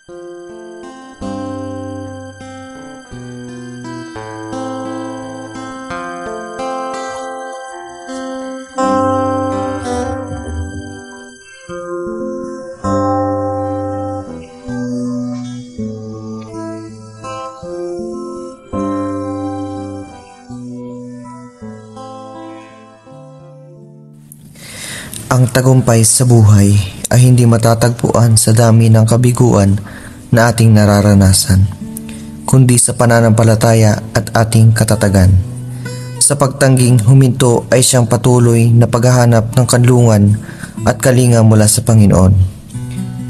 Ang tagumpay sa buhay ay hindi matatagpuan sa dami ng kabiguan na ating nararanasan, kundi sa pananampalataya at ating katatagan. Sa pagtangging huminto ay siyang patuloy na paghahanap ng kanlungan at kalinga mula sa Panginoon.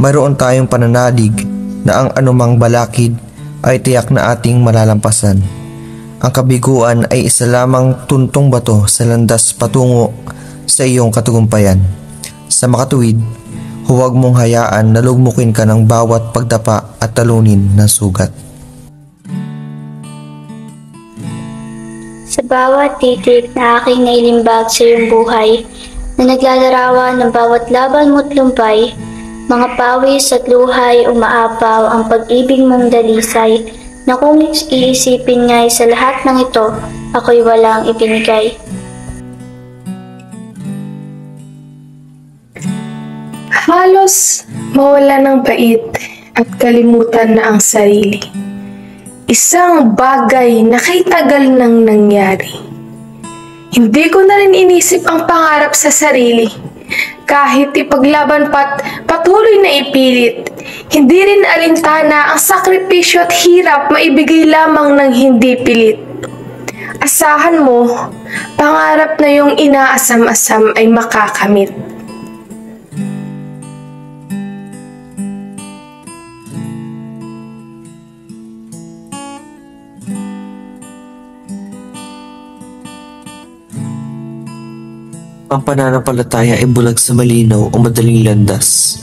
Mayroon tayong pananalig na ang anumang balakid ay tiyak na ating malalampasan. Ang kabiguan ay isa lamang tuntong bato sa landas patungo sa iyong katagumpayan. Sa makatuwid, huwag mong hayaan na lugmukin ka ng bawat pagdapa at talunin ng sugat. Sa bawat titik na aking nailimbag sa iyong buhay, na naglalarawan ng bawat laban mo't lumpay, mga pawis at luhay umaapaw ang pag-ibig mong dalisay, na kung iisipin nga'y sa lahat ng ito, ako'y walang ibinigay. Halos mawala ng bait at kalimutan na ang sarili. Isang bagay na kay tagal nang nangyari. Hindi ko na rin inisip ang pangarap sa sarili. Kahit ipaglaban pa't patuloy na ipilit, hindi rin alintana ang sakripisyo at hirap maibigay lamang ng hindi pilit. Asahan mo, pangarap na yung inaasam-asam ay makakamit. Ang pananampalataya ay bulag sa malinaw o madaling landas.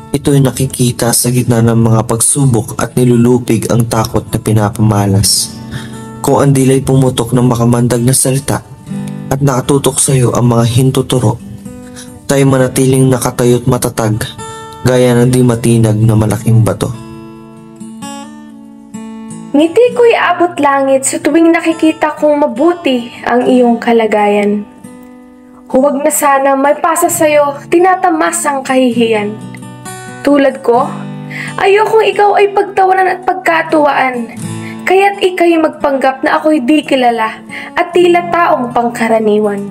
Ito ay nakikita sa gitna ng mga pagsubok at nilulupig ang takot na pinapamalas. Kung ang dilay pumutok ng makamandag na salita at nakatutok sa iyo ang mga hintuturo, tayo manatiling nakatayo't matatag gaya ng di matinag na malaking bato. Ngiti ko'y abot langit sa tuwing nakikita kong mabuti ang iyong kalagayan. Huwag na sana may pasa sa'yo, tinatamas ang kahihiyan. Tulad ko, ayokong ikaw ay pagtawanan at pagkatuwaan, kaya't ika'y magpanggap na ako'y di kilala at tila taong pangkaraniwan.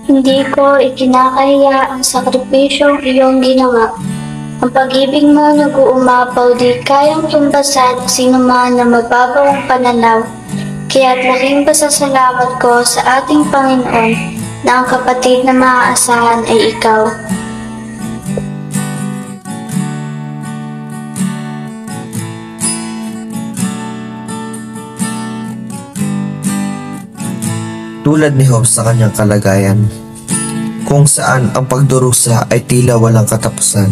Hindi ko ikinakahiya ang sakripisyong iyong ginawa. Ang pag-ibig mo nag-uumapaw, di kayang tumbasan sino man na mababaw ang pananaw. Kaya't laking pasasalamat ko sa ating Panginoon na ang kapatid na maaasahan ay ikaw. Tulad ni Job sa kanyang kalagayan, kung saan ang pagdurusa ay tila walang katapusan.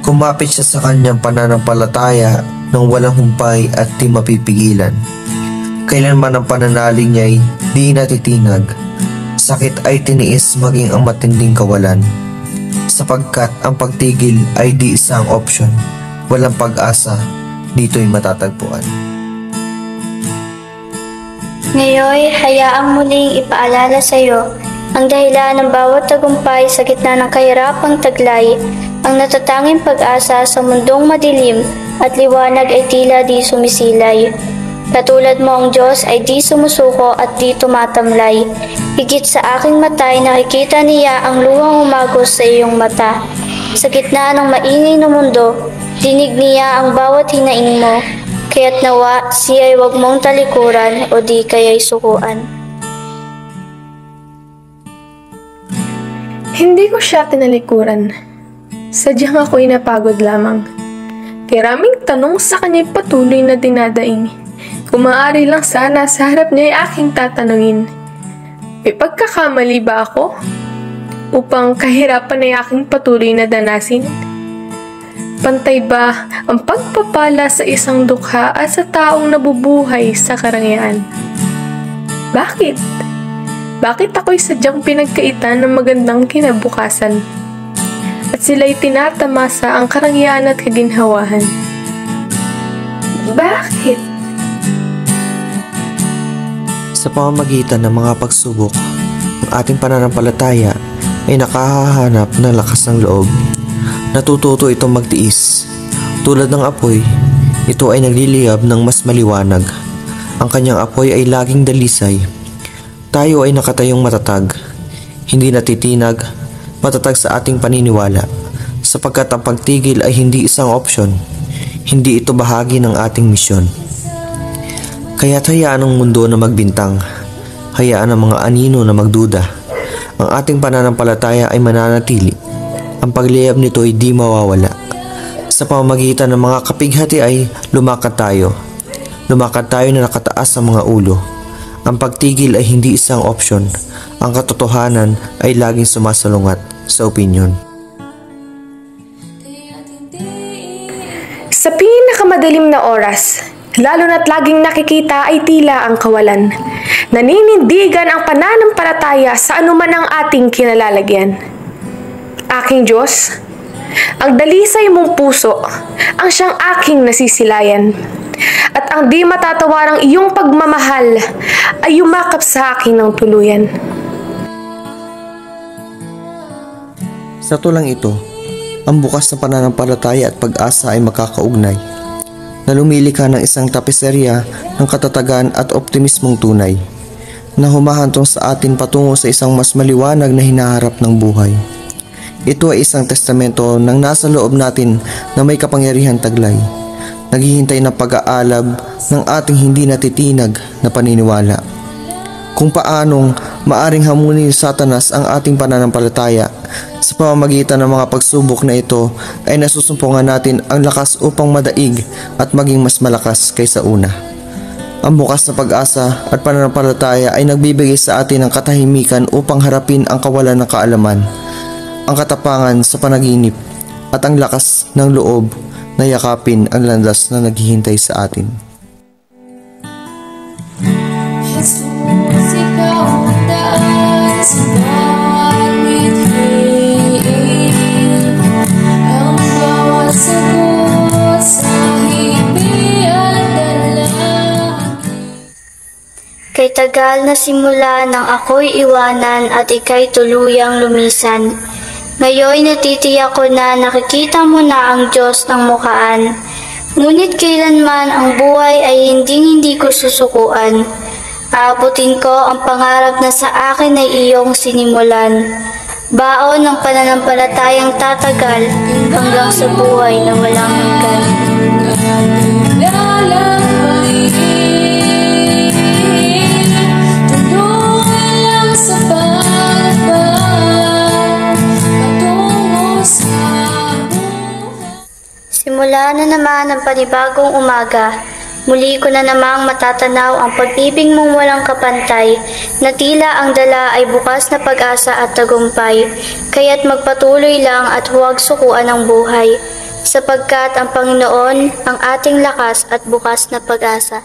Kumapit siya sa kanyang pananampalataya ng walang humpay at di mapipigilan. Kailanman ang pananalig niya ay di natitinag. Sakit ay tiniis maging ang matinding kawalan. Sapagkat ang pagtigil ay di isang opsyon. Walang pag-asa, dito'y matatagpuan. Ngayon, hayaang muling ipaalala sa iyo ang dahilan ng bawat tagumpay sa gitna ng kahirapang taglay, ang natatanging pag-asa sa mundong madilim at liwanag ay tila di sumisilay. Katulad mo ang Diyos ay di sumusuko at di tumatamlay. Higit sa aking mata ay nakikita niya ang luhang umagos sa iyong mata. Sa gitna ng maingay na mundo, dinig niya ang bawat hinaing mo. Kaya't nawa, siya ay huwag mong talikuran o di kaya'y sukuan. Hindi ko siya tinalikuran. Sadyang ako'y napagod lamang. Maraming tanong sa kanya'y patuloy na dinadaing. Kung maaari lang sana sa harap niya ay aking tatanungin. May pagkakamali ba ako? Upang kahirapan ay aking patuloy na danasin? Pantay ba ang pagpapala sa isang dukha at sa taong nabubuhay sa karangyaan? Bakit? bakit ako'y sadyang pinagkaitan ng magandang kinabukasan? At sila'y tinatamasa ang karangyaan at kaginhawahan. Bakit? Sa pamamagitan ng mga pagsubok, ang ating pananampalataya ay nakahahanap ng lakas ng loob. Natututo itong magtiis. Tulad ng apoy, ito ay nagliliyab ng mas maliwanag. Ang kanyang apoy ay laging dalisay. Tayo ay nakatayong matatag, hindi natitinag, matatag sa ating paniniwala, sapagkat ang pagtigil ay hindi isang opsyon. Hindi ito bahagi ng ating misyon. Kaya't hayaan ang mundo na magbintang, hayaan ang mga anino na magduda. Ang ating pananampalataya ay mananatili. Ang pagliyab nito ay di mawawala. Sa pamamagitan ng mga kapighati ay lumakad tayo. Lumakad tayo na nakataas sa mga ulo. Ang pagtigil ay hindi isang opsyon. Ang katotohanan ay laging sumasalungat sa opinyon. Sa pinakamadilim na oras, lalo na't laging nakikita ay tila ang kawalan. Naninindigan ang pananampalataya sa anuman ang ating kinalalagyan. Aking Diyos, ang dalisay mong puso, ang siyang aking nasisilayan. At ang di matatawarang iyong pagmamahal ay yumakap sa akin ng tuluyan. Sa tulang ito, ang bukas na pananampalataya at pag-asa ay makakaugnay, na lumilika ng isang tapiserya ng katatagan at optimismong tunay, na humahantong sa atin patungo sa isang mas maliwanag na hinaharap ng buhay. Ito ay isang testamento ng nasa loob natin na may kapangyarihan taglay, naghihintay ng pag-aalab ng ating hindi natitinag na paniniwala. Kung paanong maaring hamunin ni Satanas ang ating pananampalataya, sa pamamagitan ng mga pagsubok na ito ay nasusumpungan natin ang lakas upang madaig at maging mas malakas kaysa una. Ang bukas na pag-asa at pananampalataya ay nagbibigay sa atin ng katahimikan upang harapin ang kawalan ng kaalaman, ang katapangan sa panaginip, at ang lakas ng loob na yakapin ang landas na naghihintay sa atin. Jesus, ikaw ang daan sa bawat bituin, ang bawat sagot sa hibi at dalangin. Kay tagal na simula nang ako'y iwanan at ika'y tuluyang lumisan. Ngayon natitiyak ko na nakikita mo na ang Diyos ng mukhaan. Ngunit kailanman ang buhay ay hindi ko susukuan. Aabutin ko ang pangarap na sa akin ay iyong sinimulan. Baon ng pananampalatayang tatagal hanggang sa buhay na walang hanggan. Tulungan lang sa pagbabago patungo sa buhay. Simula na naman ang panibagong umaga. Muli ko na namang matatanaw ang pag-ibig mong walang kapantay, na tila ang dala ay bukas na pag-asa at tagumpay, kaya't magpatuloy lang at huwag sukuan ang buhay, sapagkat ang Panginoon ang ating lakas at bukas na pag-asa.